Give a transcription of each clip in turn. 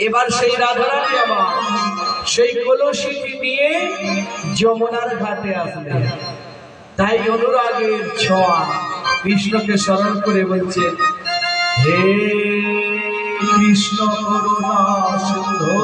এবার সেই রাধারানী আমার সেই কলসিটি নিয়ে যমুনার ঘাটে আসবে। তাই অনুরাগের ছোঁয়া কৃষ্ণকে স্মরণ করে বলছে, হে কৃষ্ণ করুণা সিন্ধু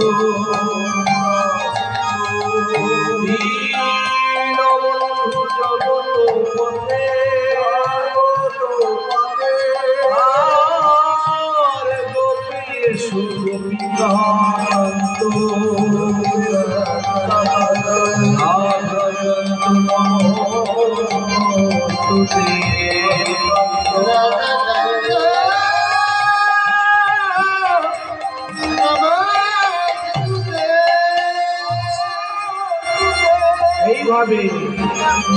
এইভাবে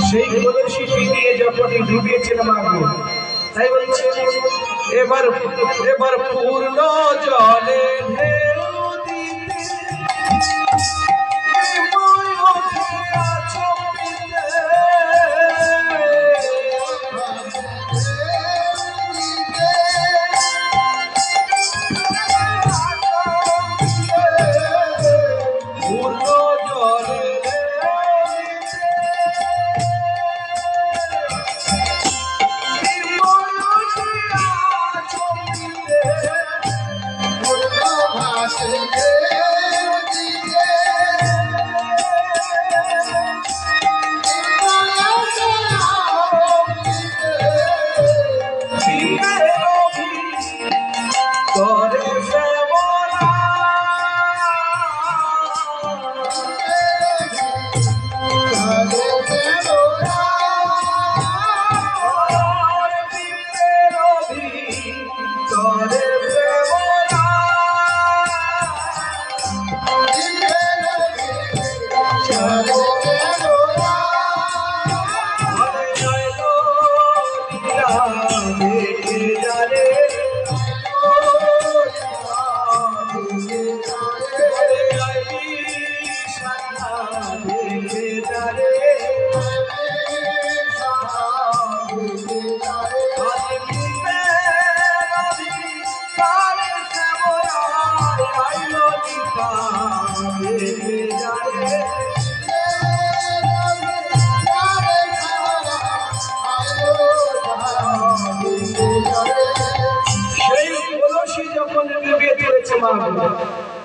সেই কলসিটি নিয়ে যখন ডুবিয়েছিলাম আগুন, তাই বলছে এবার এবার পূর্ণ জলে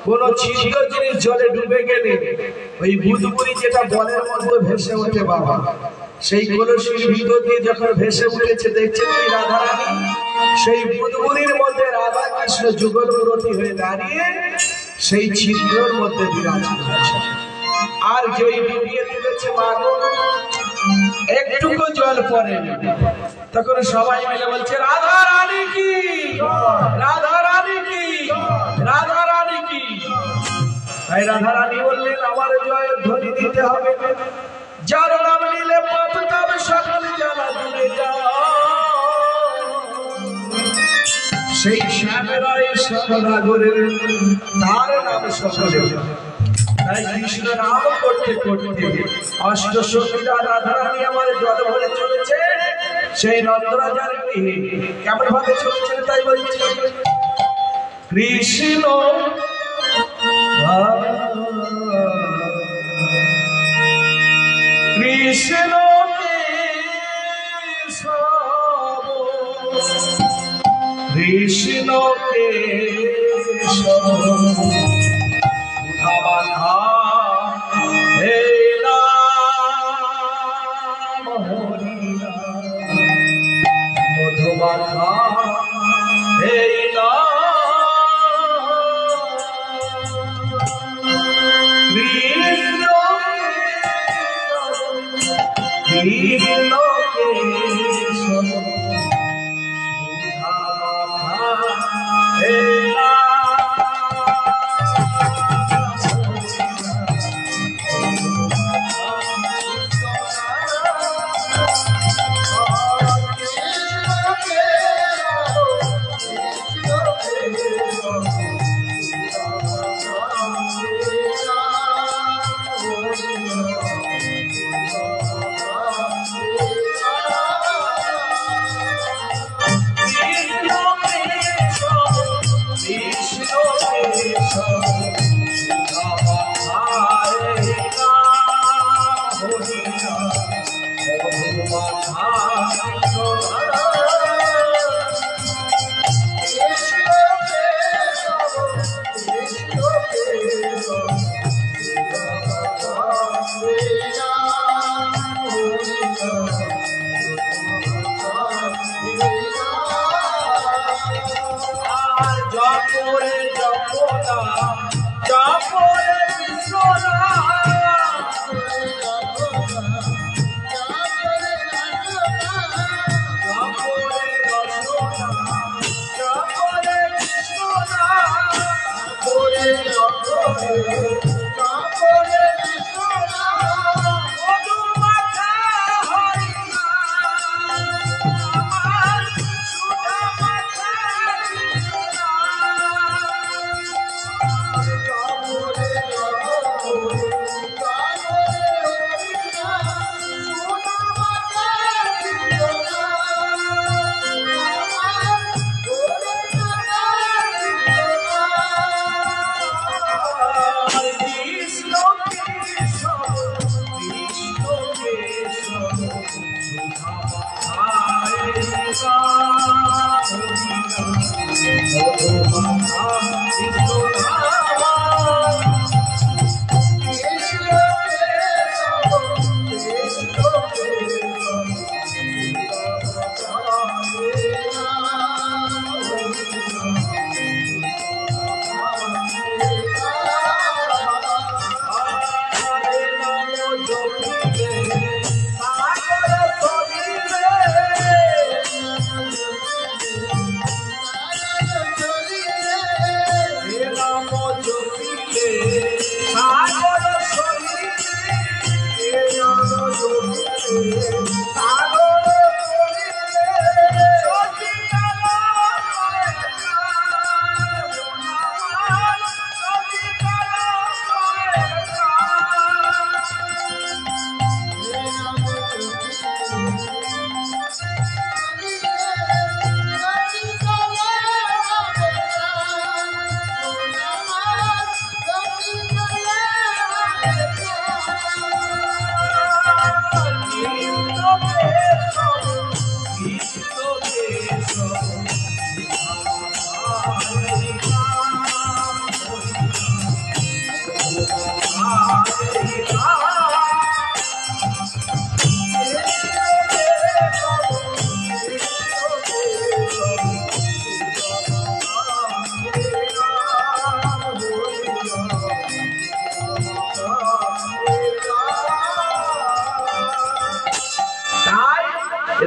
কোন ছিদ্র জিনিস জলে ডুবে গেলে ওই বুদবুদি যেটা বলের মধ্যে ভেসে ওঠে বাবা, সেই কলসির ভিতর দিয়ে যখন ভেসে উঠেছে দেখছেন ওই রাধারানী সেই বুদবুদির মধ্যে রাধা কৃষ্ণ যুগলমূর্তি হয়ে দাঁড়িয়ে সেই ছিদ্রের মধ্যে বিরাজ করেছে। আর যেই ডুবিয়ে তুলেছে মাগো, একটুকু জল পড়ে তখন সবাই মিলে বলছে রাধা রানী কি, রাধা রানী কি, রাধা রানী কি। তাই রাধা রানী বললেন আমার জয় ধ্বনি দিতে হবে, যার নাম নিলে পাপ তবে সকল জ্বালা দূরে যায়। সেই শ্যামেরাই সদাগরের তার নাম সকলে। তাই কৃষ্ণ নাম করতে করতে অষ্টসখীরা রাধা রানী আমার জল ভরে চলেছে। সেই নন্দরাজার গৃহে কেমন ভাবে চলেছে তাই বলছে কৃষ্ণ কৃষ্ণ কৃষ্ণ সুধামাখা হে নাম হরি মধুমাখা হে নাম কৃষ্ণ কৃষ্ণ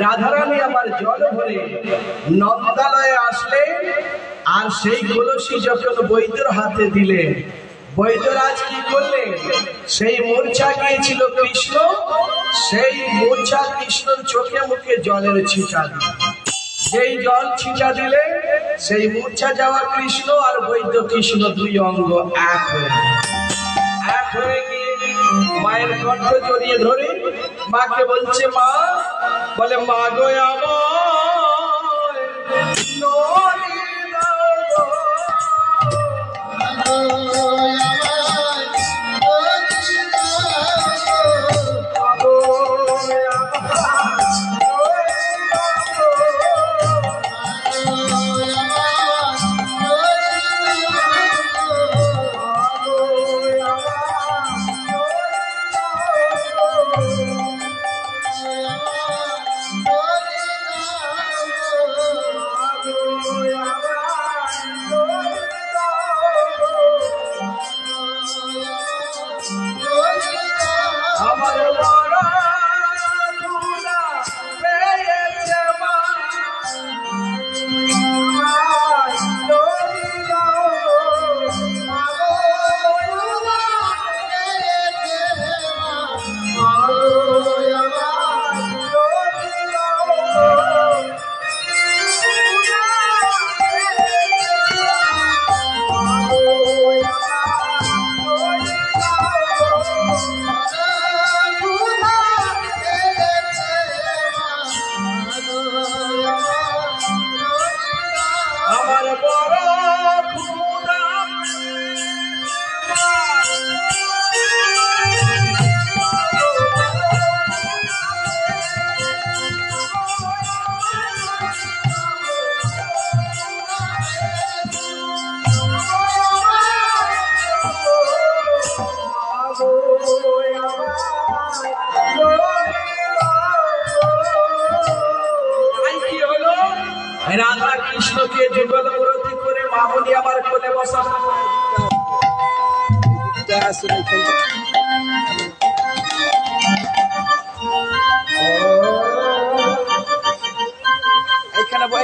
রাধারানী আবার জল ভরে নন্দালয়ে আসলে, আর সেই কলসি যখন বৈদ্যর হাতে দিলেন, বৈদ্যরাজ কি করলেন? সেই মূর্ছা গিয়েছিল কৃষ্ণ, সেই মূর্ছা কৃষ্ণর চোখে মুখে জলের ছিটা দিল। সেই জল ছিটা দিলে সেই মূর্ছা যাওয়া কৃষ্ণ আর বৈদ্য কৃষ্ণ দুই অঙ্গ এক হয়ে গিয়ে মায়ের কণ্ঠ জড়িয়ে ধরে মাকে বলছে, মা, বলে মা গো রাধা কৃষ্ণকে যুগল মুরতি করে মামনি আবার কোলে বসানো।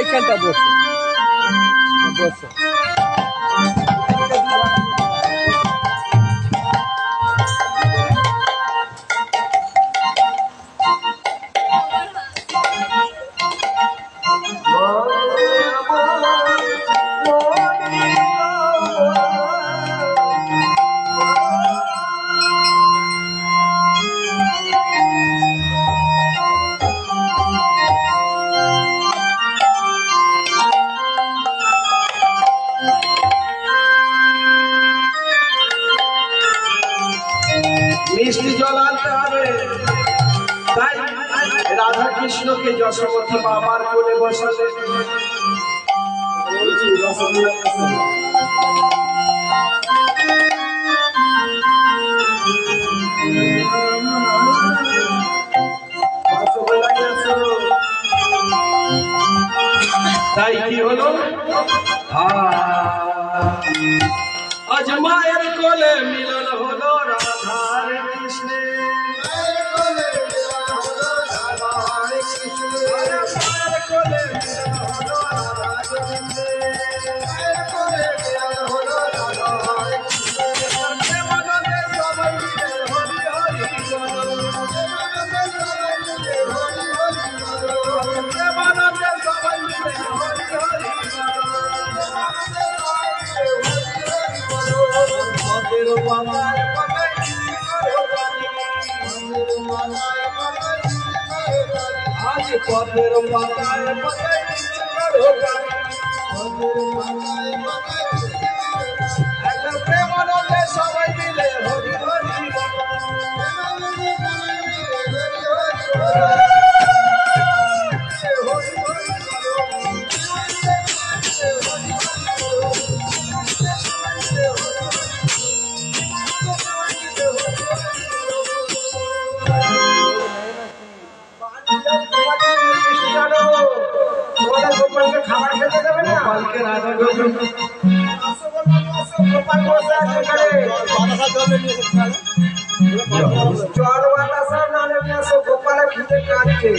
এইখানটা বসো বসো। মিষ্টি জল আনতে হবে, তাই রাধা কৃষ্ণকে যশোমতী মামার কোলে বসালে। তাই কি হলো? আজ মায়ের কোলে মিলন হলো রাধার কৃষ্ণে। आज पथेर माताय पताय प्रेमानंदे सबाई मिले हरि हरि খাবার খেতে দেবে না কালকে রাধা গোপাল খিদে কাটছে।